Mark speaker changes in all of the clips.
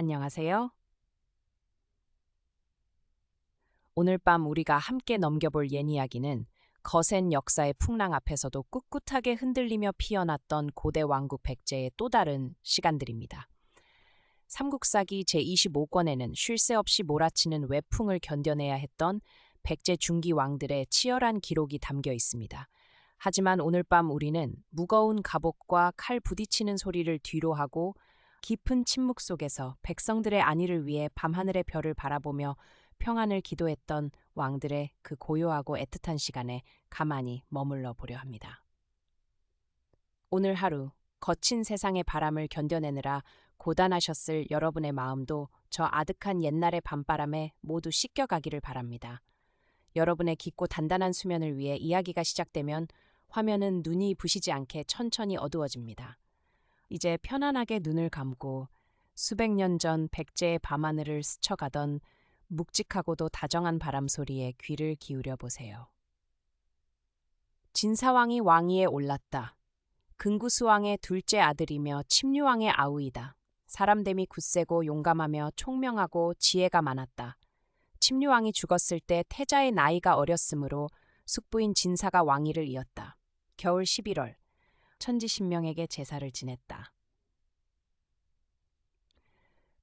Speaker 1: 안녕하세요. 오늘 밤 우리가 함께 넘겨볼 옛 이야기는 거센 역사의 풍랑 앞에서도 꿋꿋하게 흔들리며 피어났던 고대 왕국 백제의 또 다른 시간들입니다. 삼국사기 제25권에는 쉴 새 없이 몰아치는 외풍을 견뎌내야 했던 백제 중기 왕들의 치열한 기록이 담겨 있습니다. 하지만 오늘 밤 우리는 무거운 갑옷과 칼 부딪히는 소리를 뒤로하고 깊은 침묵 속에서 백성들의 안위를 위해 밤하늘의 별을 바라보며 평안을 기도했던 왕들의 그 고요하고 애틋한 시간에 가만히 머물러 보려 합니다. 오늘 하루 거친 세상의 바람을 견뎌내느라 고단하셨을 여러분의 마음도 저 아득한 옛날의 밤바람에 모두 씻겨가기를 바랍니다. 여러분의 깊고 단단한 수면을 위해 이야기가 시작되면 화면은 눈이 부시지 않게 천천히 어두워집니다. 이제 편안하게 눈을 감고 수백 년 전 백제의 밤하늘을 스쳐가던 묵직하고도 다정한 바람 소리에 귀를 기울여 보세요. 진사왕이 왕위에 올랐다. 근구수왕의 둘째 아들이며 침류왕의 아우이다. 사람됨이 굳세고 용감하며 총명하고 지혜가 많았다. 침류왕이 죽었을 때 태자의 나이가 어렸으므로 숙부인 진사가 왕위를 이었다. 겨울 11월 천지신명에게 제사를 지냈다.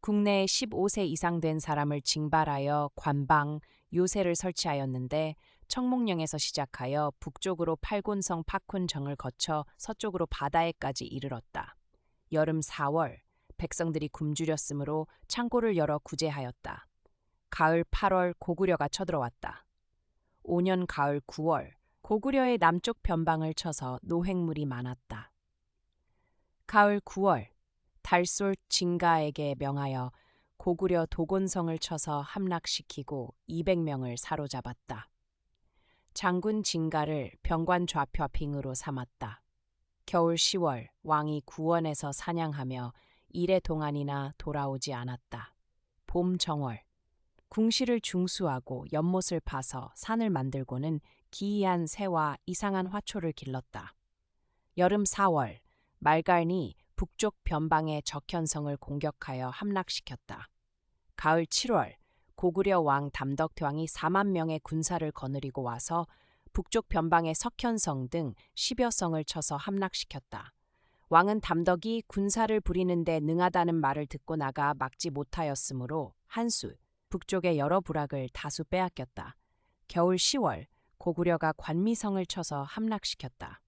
Speaker 1: 국내에 15세 이상 된 사람을 징발하여 관방, 요새를 설치하였는데 청목령에서 시작하여 북쪽으로 팔곤성 파쿤정을 거쳐 서쪽으로 바다에까지 이르렀다. 여름 4월 백성들이 굶주렸으므로 창고를 열어 구제하였다. 가을 8월 고구려가 쳐들어왔다. 5년 가을 9월 고구려의 남쪽 변방을 쳐서 노획물이 많았다. 가을 9월 달솔 진가에게 명하여 고구려 도곤성을 쳐서 함락시키고 200명을 사로잡았다. 장군 진가를 병관 좌표핑으로 삼았다. 겨울 10월 왕이 구원에서 사냥하며 이래 동안이나 돌아오지 않았다. 봄 정월 궁시를 중수하고 연못을 파서 산을 만들고는 기이한 새와 이상한 화초를 길렀다. 여름 4월 말갈니 북쪽 변방의 적현성을 공격하여 함락시켰다. 가을 7월 고구려 왕 담덕왕이 4만 명의 군사를 거느리고 와서 북쪽 변방의 석현성 등 10여 성을 쳐서 함락시켰다. 왕은 담덕이 군사를 부리는데 능하다는 말을 듣고 나가 막지 못하였으므로 한수, 북쪽의 여러 부락을 다수 빼앗겼다. 겨울 10월 고구려가 관미성을 쳐서 함락시켰다.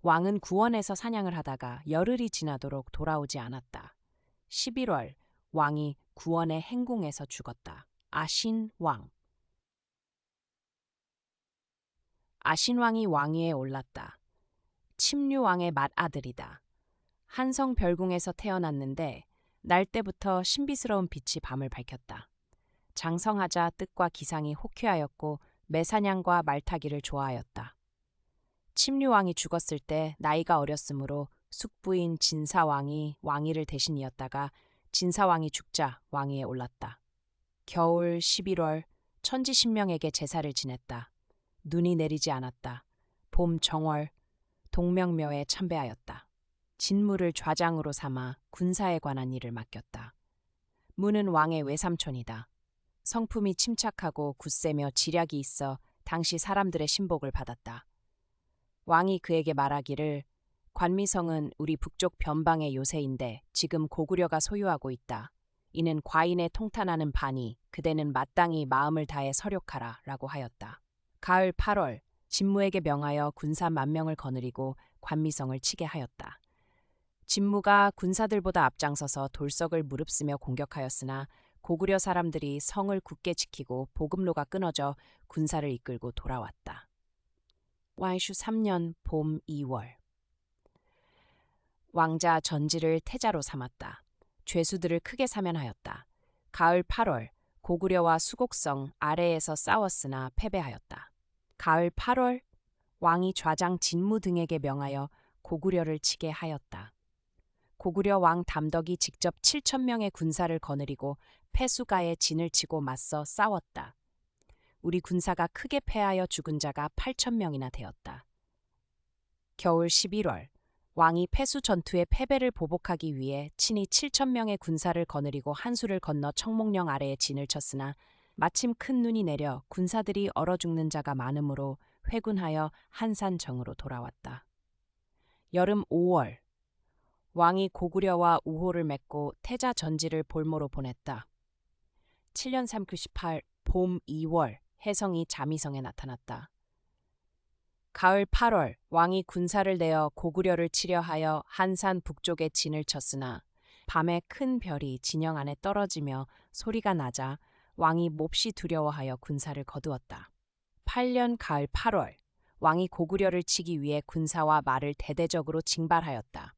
Speaker 1: 왕은 구원에서 사냥을 하다가 열흘이 지나도록 돌아오지 않았다. 11월 왕이 구원의 행궁에서 죽었다. 아신왕 아신왕이 왕위에 올랐다. 침류왕의 맏아들이다. 한성 별궁에서 태어났는데 날 때부터 신비스러운 빛이 밤을 밝혔다. 장성하자 뜻과 기상이 호쾌하였고 매사냥과 말타기를 좋아하였다. 침류왕이 죽었을 때 나이가 어렸으므로 숙부인 진사왕이 왕위를 대신 이었다가 진사왕이 죽자 왕위에 올랐다. 겨울 11월 천지신명에게 제사를 지냈다. 눈이 내리지 않았다. 봄 정월 동명묘에 참배하였다. 진무를 좌장으로 삼아 군사에 관한 일을 맡겼다. 무는 왕의 외삼촌이다. 성품이 침착하고 굳세며 지략이 있어 당시 사람들의 신복을 받았다. 왕이 그에게 말하기를 관미성은 우리 북쪽 변방의 요새인데 지금 고구려가 소유하고 있다. 이는 과인의 통탄하는 바니 그대는 마땅히 마음을 다해 서력하라 라고 하였다. 가을 8월 진무에게 명하여 군사 10,000명을 거느리고 관미성을 치게 하였다. 진무가 군사들보다 앞장서서 돌석을 무릅쓰며 공격하였으나 고구려 사람들이 성을 굳게 지키고 보급로가 끊어져 군사를 이끌고 돌아왔다. 왕슈 3년 봄 2월 왕자 전지를 태자로 삼았다. 죄수들을 크게 사면하였다. 가을 8월 고구려와 수곡성 아래에서 싸웠으나 패배하였다. 가을 8월 왕이 좌장 진무 등에게 명하여 고구려를 치게 하였다. 고구려 왕 담덕이 직접 7,000명의 군사를 거느리고 패수가에 진을 치고 맞서 싸웠다. 우리 군사가 크게 패하여 죽은 자가 8,000명이나 되었다. 겨울 11월 왕이 패수 전투의 패배를 보복하기 위해 친히 7,000명의 군사를 거느리고 한수를 건너 청목령 아래에 진을 쳤으나 마침 큰 눈이 내려 군사들이 얼어 죽는 자가 많으므로 회군하여 한산정으로 돌아왔다. 여름 5월 왕이 고구려와 우호를 맺고 태자 전지를 볼모로 보냈다. 7년 3그 18 봄 2월 혜성이 자미성에 나타났다. 가을 8월 왕이 군사를 내어 고구려를 치려 하여 한산 북쪽에 진을 쳤으나 밤에 큰 별이 진영 안에 떨어지며 소리가 나자 왕이 몹시 두려워하여 군사를 거두었다. 8년 가을 8월 왕이 고구려를 치기 위해 군사와 말을 대대적으로 징발하였다.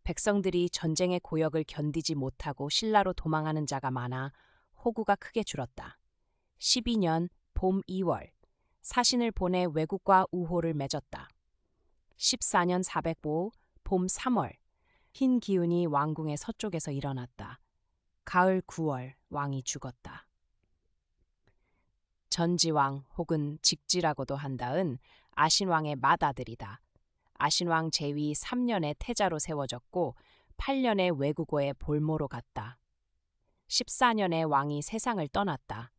Speaker 1: 백성들이 전쟁의 고역을 견디지 못하고 신라로 도망하는 자가 많아 호구가 크게 줄었다. 12년 봄 2월 사신을 보내 왜국과 우호를 맺었다. 14년 405 봄 3월 흰 기운이 왕궁의 서쪽에서 일어났다. 가을 9월 왕이 죽었다. 전지왕 혹은 직지라고도 한다은 아신왕의 맏아들이다. 아신왕 제위 3년에 태자로 세워졌고 8년에 왜국어의 볼모로 갔다. 14년에 왕이 세상을 떠났다.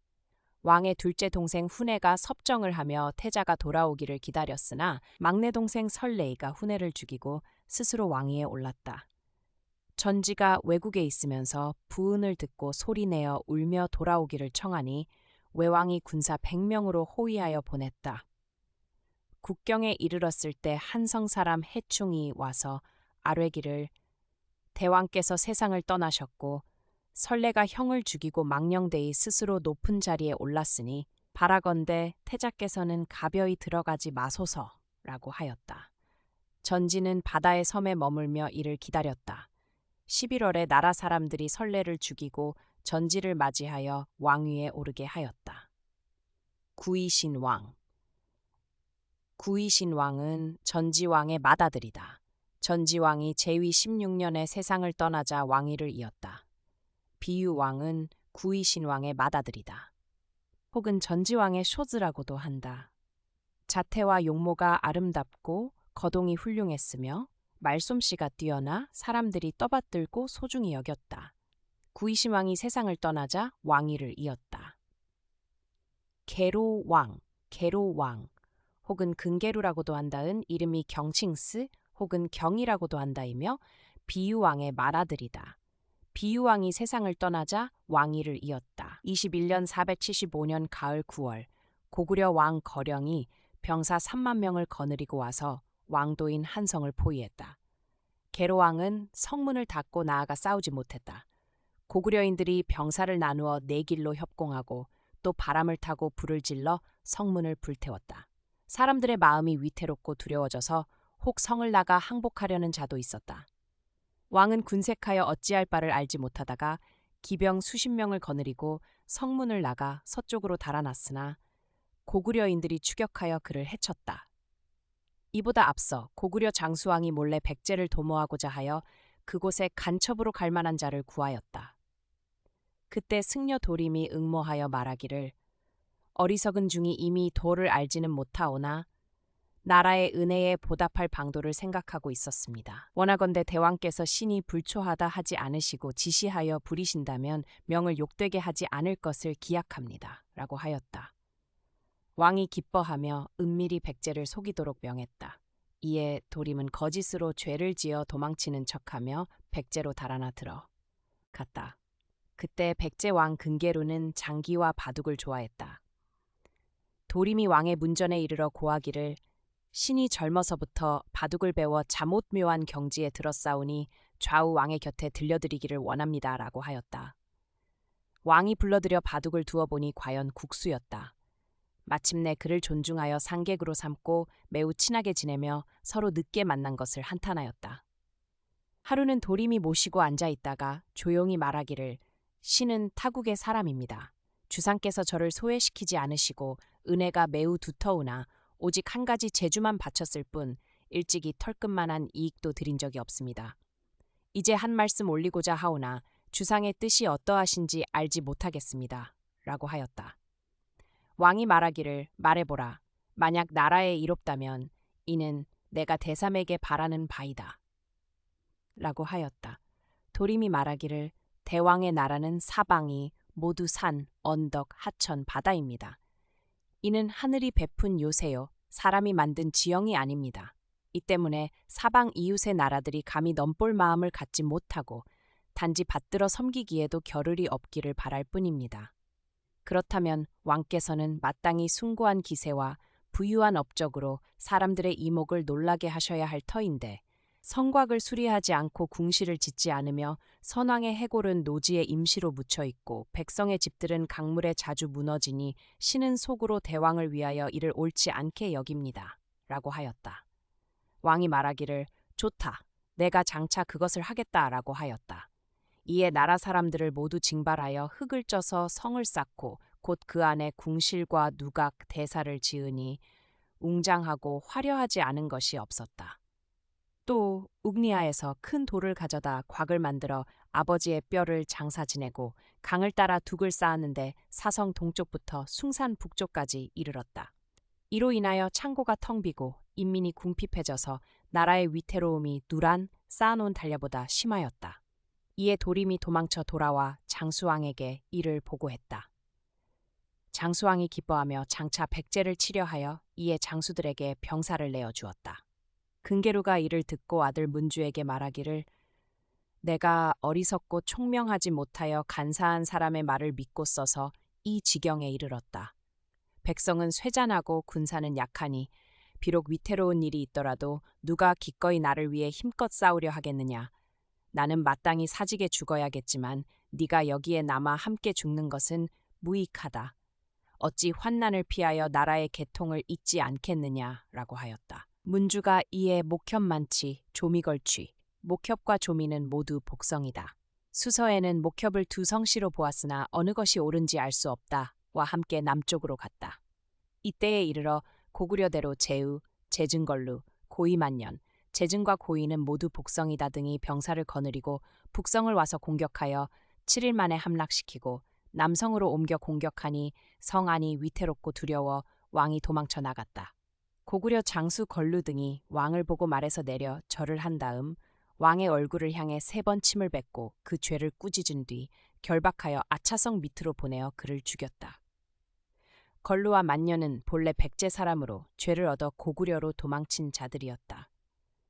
Speaker 1: 왕의 둘째 동생 훈해가 섭정을 하며 태자가 돌아오기를 기다렸으나 막내 동생 설레이가 훈해를 죽이고 스스로 왕위에 올랐다. 전지가 외국에 있으면서 부은을 듣고 소리내어 울며 돌아오기를 청하니 외왕이 군사 100명으로 호위하여 보냈다. 국경에 이르렀을 때 한성 사람 해충이 와서 아뢰기를 대왕께서 세상을 떠나셨고 설레가 형을 죽이고 망령되이 스스로 높은 자리에 올랐으니 바라건대 태자께서는 가벼이 들어가지 마소서라고 하였다. 전지는 바다의 섬에 머물며 이를 기다렸다. 11월에 나라 사람들이 설레를 죽이고 전지를 맞이하여 왕위에 오르게 하였다. 구이신왕 구이신왕은 전지왕의 맏아들이다. 전지왕이 제위 16년에 세상을 떠나자 왕위를 이었다. 비유왕은 구이신왕의 맏아들이다. 혹은 전지왕의 쇼즈라고도 한다. 자태와 용모가 아름답고 거동이 훌륭했으며 말솜씨가 뛰어나 사람들이 떠받들고 소중히 여겼다. 구이신왕이 세상을 떠나자 왕위를 이었다. 게로왕, 게로왕 혹은 근게루라고도 한다은 이름이 경칭스 혹은 경이라고도 한다이며 비유왕의 맏아들이다. 비유왕이 세상을 떠나자 왕위를 이었다. 21년 475년 가을 9월 고구려 왕 거령이 병사 3만 명을 거느리고 와서 왕도인 한성을 포위했다. 게로왕은 성문을 닫고 나아가 싸우지 못했다. 고구려인들이 병사를 나누어 네 길로 협공하고 또 바람을 타고 불을 질러 성문을 불태웠다. 사람들의 마음이 위태롭고 두려워져서 혹 성을 나가 항복하려는 자도 있었다. 왕은 군색하여 어찌할 바를 알지 못하다가 기병 수십 명을 거느리고 성문을 나가 서쪽으로 달아났으나 고구려인들이 추격하여 그를 해쳤다. 이보다 앞서 고구려 장수왕이 몰래 백제를 도모하고자 하여 그곳에 간첩으로 갈 만한 자를 구하였다. 그때 승려 도림이 응모하여 말하기를 어리석은 중이 이미 도를 알지는 못하오나 나라의 은혜에 보답할 방도를 생각하고 있었습니다. 원하건대 대왕께서 신이 불초하다 하지 않으시고 지시하여 부리신다면 명을 욕되게 하지 않을 것을 기약합니다. 라고 하였다. 왕이 기뻐하며 은밀히 백제를 속이도록 명했다. 이에 도림은 거짓으로 죄를 지어 도망치는 척하며 백제로 달아나 들어갔다. 그때 백제 왕 근계루는 장기와 바둑을 좋아했다. 도림이 왕의 문전에 이르러 고하기를 신이 젊어서부터 바둑을 배워 자못묘한 경지에 들었사오니 좌우 왕의 곁에 들려드리기를 원합니다. 라고 하였다. 왕이 불러들여 바둑을 두어보니 과연 국수였다. 마침내 그를 존중하여 상객으로 삼고 매우 친하게 지내며 서로 늦게 만난 것을 한탄하였다. 하루는 도림이 모시고 앉아있다가 조용히 말하기를 신은 타국의 사람입니다. 주상께서 저를 소외시키지 않으시고 은혜가 매우 두터우나 오직 한 가지 재주만 바쳤을 뿐 일찍이 털끝만한 이익도 드린 적이 없습니다. 이제 한 말씀 올리고자 하오나 주상의 뜻이 어떠하신지 알지 못하겠습니다. 라고 하였다. 왕이 말하기를 말해보라. 만약 나라에 이롭다면 이는 내가 대삼에게 바라는 바이다. 라고 하였다. 도림이 말하기를 대왕의 나라는 사방이 모두 산, 언덕, 하천, 바다입니다. 이는 하늘이 베푼 요새요, 사람이 만든 지형이 아닙니다. 이 때문에 사방 이웃의 나라들이 감히 넘볼 마음을 갖지 못하고 단지 받들어 섬기기에도 겨를이 없기를 바랄 뿐입니다. 그렇다면 왕께서는 마땅히 숭고한 기세와 부유한 업적으로 사람들의 이목을 놀라게 하셔야 할 터인데 성곽을 수리하지 않고 궁시를 짓지 않으며 선왕의 해골은 노지에 임시로 묻혀 있고 백성의 집들은 강물에 자주 무너지니 신은 속으로 대왕을 위하여 이를 옳지 않게 여깁니다. 라고 하였다. 왕이 말하기를 좋다. 내가 장차 그것을 하겠다라고 하였다. 이에 나라 사람들을 모두 징발하여 흙을 쪄서 성을 쌓고 곧 그 안에 궁실과 누각, 대사를 지으니 웅장하고 화려하지 않은 것이 없었다. 또 욱리아에서 큰 돌을 가져다 곽을 만들어 아버지의 뼈를 장사 지내고 강을 따라 둑을 쌓았는데 사성 동쪽부터 숭산 북쪽까지 이르렀다. 이로 인하여 창고가 텅 비고 인민이 궁핍해져서 나라의 위태로움이 누란 쌓아놓은 달려보다 심하였다. 이에 도림이 도망쳐 돌아와 장수왕에게 이를 보고했다. 장수왕이 기뻐하며 장차 백제를 치려하여 이에 장수들에게 병사를 내어 주었다. 근계루가 이를 듣고 아들 문주에게 말하기를 내가 어리석고 총명하지 못하여 간사한 사람의 말을 믿고 써서 이 지경에 이르렀다. 백성은 쇠잔하고 군사는 약하니 비록 위태로운 일이 있더라도 누가 기꺼이 나를 위해 힘껏 싸우려 하겠느냐. 나는 마땅히 사직에 죽어야겠지만 네가 여기에 남아 함께 죽는 것은 무익하다. 어찌 환난을 피하여 나라의 계통을 잇지 않겠느냐라고 하였다. 문주가 이에 목협만치, 조미걸취, 목협과 조미는 모두 복성이다. 수서에는 목협을 두 성씨로 보았으나 어느 것이 옳은지 알 수 없다와 함께 남쪽으로 갔다. 이때에 이르러 고구려대로 제우, 제증걸루, 고이만년, 제증과 고이는 모두 복성이다 등이 병사를 거느리고 북성을 와서 공격하여 7일 만에 함락시키고 남성으로 옮겨 공격하니 성 안이 위태롭고 두려워 왕이 도망쳐 나갔다. 고구려 장수 걸루 등이 왕을 보고 말에서 내려 절을 한 다음 왕의 얼굴을 향해 3번 침을 뱉고 그 죄를 꾸짖은 뒤 결박하여 아차성 밑으로 보내어 그를 죽였다. 걸루와 만년은 본래 백제 사람으로 죄를 얻어 고구려로 도망친 자들이었다.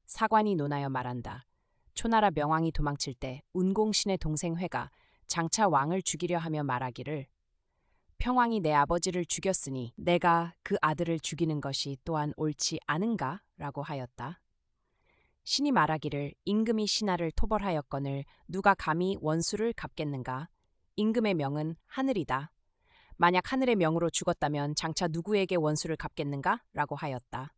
Speaker 1: 사관이 논하여 말한다. 초나라 명왕이 도망칠 때 운공신의 동생 회가 장차 왕을 죽이려 하며 말하기를 평왕이 내 아버지를 죽였으니 내가 그 아들을 죽이는 것이 또한 옳지 않은가? 라고 하였다. 신이 말하기를 임금이 신하를 토벌하였거늘 누가 감히 원수를 갚겠는가? 임금의 명은 하늘이다. 만약 하늘의 명으로 죽었다면 장차 누구에게 원수를 갚겠는가? 라고 하였다.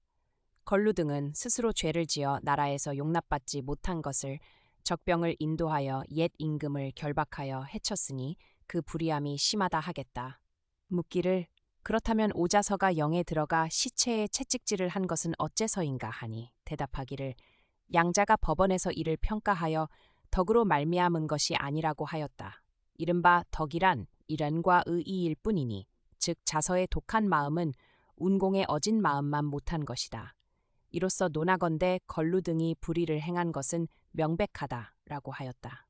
Speaker 1: 걸루 등은 스스로 죄를 지어 나라에서 용납받지 못한 것을 적병을 인도하여 옛 임금을 결박하여 해쳤으니 그 불의함이 심하다 하겠다. 묻기를 그렇다면 오자서가 영에 들어가 시체에 채찍질을 한 것은 어째서인가 하니 대답하기를 양자가 법원에서 이를 평가하여 덕으로 말미암은 것이 아니라고 하였다. 이른바 덕이란 일연과 의의일 뿐이니 즉 자서의 독한 마음은 운공의 어진 마음만 못한 것이다. 이로써 논하건대 걸루 등이 불의를 행한 것은 명백하다라고 하였다.